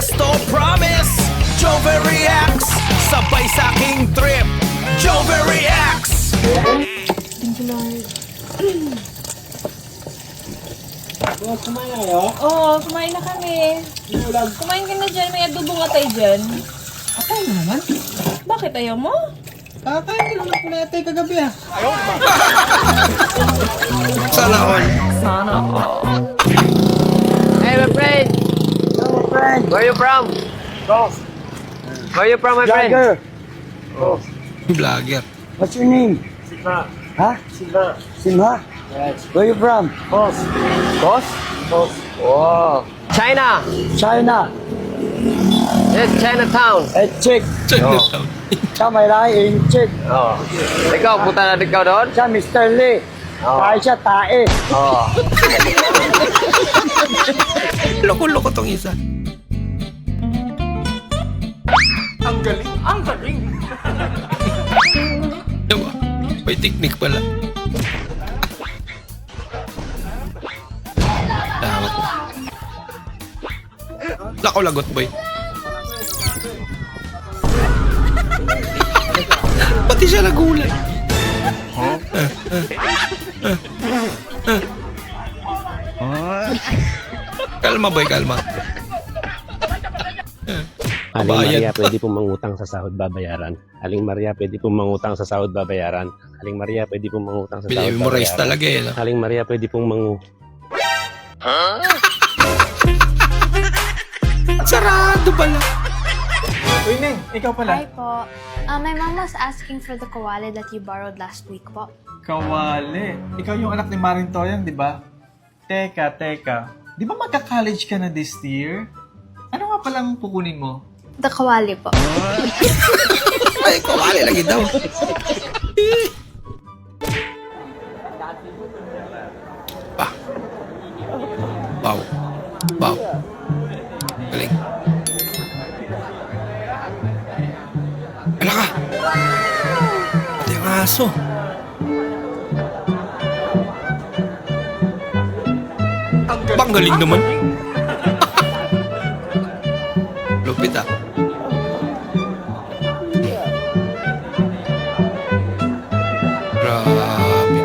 Esto promise Jover reacts sabay sa aking trip Jover reacts. Kumain na kayo? Oo, kumain na kami. Kumain ka na dyan, may adobo nga tayo dyan. Atay mo naman. Bakit ayaw mo? Kakain ka naman kung natay kagabi ah. Sana all. Hey, my friend. Hello, friend. Where you from? Where you from, my friend? Vlogger. Vlogger. What's your name? Simha. Ha? Simha. Simha? Yes. Where you from? Boss. Boss? Boss. Wow. China. China. Yes, Chinatown. Chick. Chinatown. Siya may lahi in Chick. Oh. Ikaw, punta na ikaw doon? Siya Mr. Lee. Tayo siya tae. Oh. Loko-loko tong isa. Ang galing. Ang galing. Diba? May technique pala. Tawa ko. Lako-lagot boy. Pati siya nagulat. Kalma boy, kalma. Aling Bayad Maria, pa. pwede pong mangutang sa sahod babayaran. Aling Maria, pwede pong mangutang sa sahod babayaran. Aling Maria, pwede pong mangutang sa sahod Binimemorize babayaran. talaga eh. No? Aling Maria, pwede pong Sarado pala. Uy, Neng, ikaw pala. Hi po. My mom was asking for the kawali that you borrowed last week po. Kawali. Ikaw yung anak ni Maring Toyang, di ba? Teka. Di ba magka-college ka na this year? Ano nga palang kukunin mo? The kawali po. Ay, kumali lagi daw. Ah. Wow. Wow. Galing. Ala ka. Pati ang aso. Bang galing naman. Lupit ah. Grabe.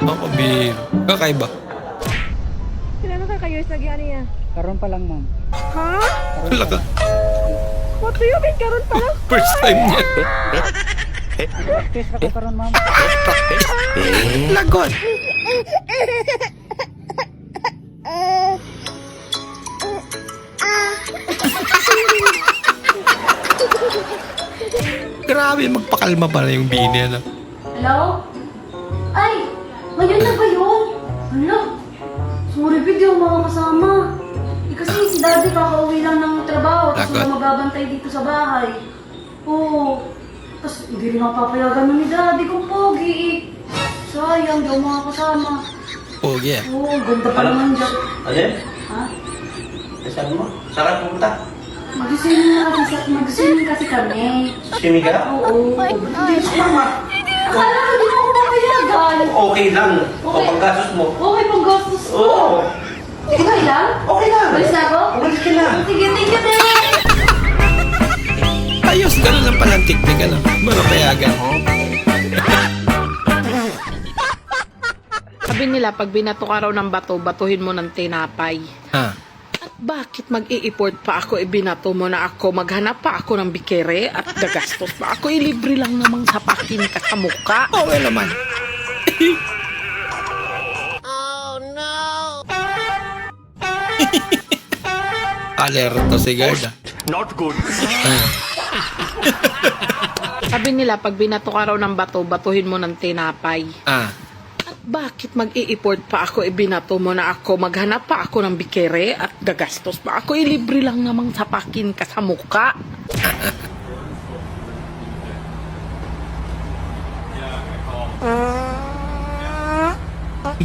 Ako, biro. Kakaiba. Kailan ka kayo sa gani niya? Karoon pa lang, ma'am. Ha? Wala ka. What do you mean? Karoon pa lang? First time niya. Practice ako karoon, ma'am. Lagot. Grabe, magpakalma pala yung bini, ano? Hello? Ay! Ngayon na ba yun? Hala! Sorry, video mga kasama. Kasi si daddy kakauwi lang ng trabaho tapos Lagot. wala magbabantay dito sa bahay. Oo. Tapos hindi rin mapapayagan na ni daddy kung pogi eh. Sayang, di ako makakasama. Pogi ah. Oo, ganda pa naman dyan. Alin? Ha? Sabi mo? Saan ka pumunta? Mag-swimming kasi kami. Swimming ka? Oo. Hindi siya. Akala ko di mo ako mapayagan. Okay lang. Okay. panggastos mo. Okay, pang gastos ko. Oo. Okay lang? Okay lang. Balis na ako? Umalis ka na. Sige, thank you, Dad! Ayos, ganun lang palang technique, ano? Manapayagan. Sabi nila, pag binato ka raw ng bato, batuhin mo ng tinapay. Ha? At bakit mag-i-import pa ako, ibinato mo na ako, maghanap pa ako ng bikere at gagastos pa ako, ilibre lang namang sapakin ka sa mukha. Okay naman. Alerto si guard ah. Sabi nila, pag binato ka raw ng bato, batuhin mo ng tinapay. Ah. At bakit mag-i-import pa ako, ibinato mo na ako, maghanap pa ako ng bikere at gagastos pa ako, ilibre lang namang sapakin ka sa mukha.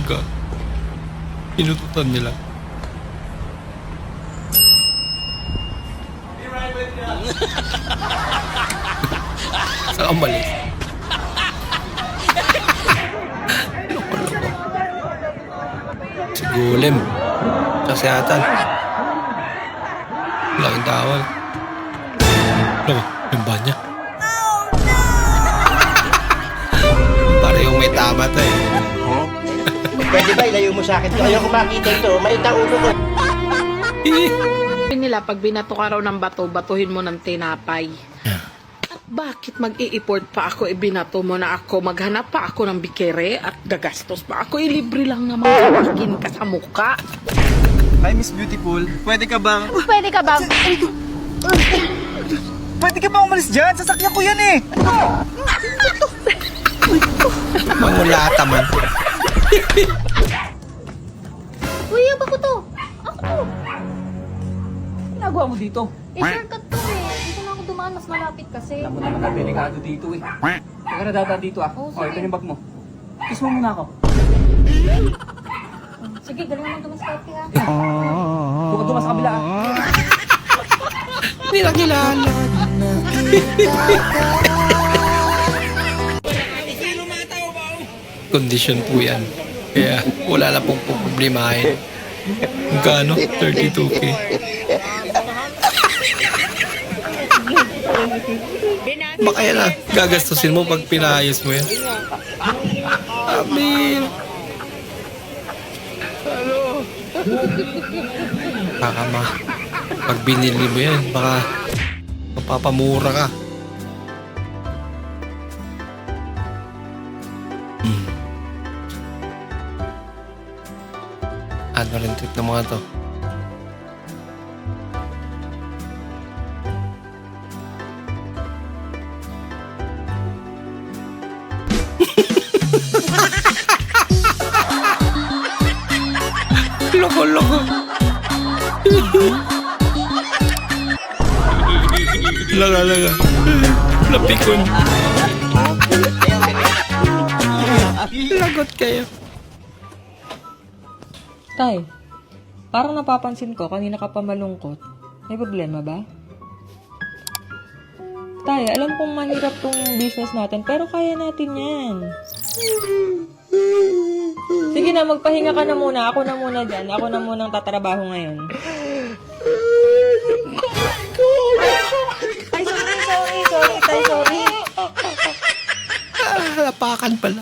God. Inututan nila. Saan balik? Loko-loko. Si Golem. Kasihatan. Laking tawag. Ano? Yung ba niya? Para yung may tama to eh. Pwede ba ilayo mo sa akin to? Ayaw ko makita ito. Maitang ulo ko. Sabi nila, pag binato ka raw ng bato, batuhin mo ng tinapay. At bakit mag-i-import pa ako, binato mo na ako, maghanap pa ako ng bikere at gagastos pa ako, libre lang naman sapakin ka sa mukha. Hi, Miss Beautiful. Pwede ka bang... Pwede ka ba? Pwede ka ba umalis dyan? Sasakyan ko yan eh! Mangulata man. Kuya, bako to? Ako. Ginagawa mo dito? Shortcut to eh. Dito na ako dumaan, mas malapit kasi. Alam mo naman na delikado dito eh. Huwag ka na dadaan dito ah. Oo, O, ito sige. yung bag mo. Kiss mo muna ako. Sige, galing naman dumaskarte ha. Huwag ka dumas sa kabila ah. Hindi na kilala. Kondisyon po yan. Kaya wala na pong problemahin. Magkano? 32K. Baka yan ah, gagastusin mo pag pinayos mo yan. Amin. Baka pag binili mo yan, baka mapapamura ka. Ano rin trip ng mga to? Loko-loko. Laga-laga. Napikon. Lagot kayo. Tay, parang napapansin ko, kanina ka pa malungkot. May problema ba? Tay, alam kong mahirap tong business natin, pero kaya natin yan. Sige na, magpahinga ka na muna. Ako na muna dyan. Ako na muna ang tatrabaho ngayon. Ay, sorry, tay, sorry. Lapakan pala.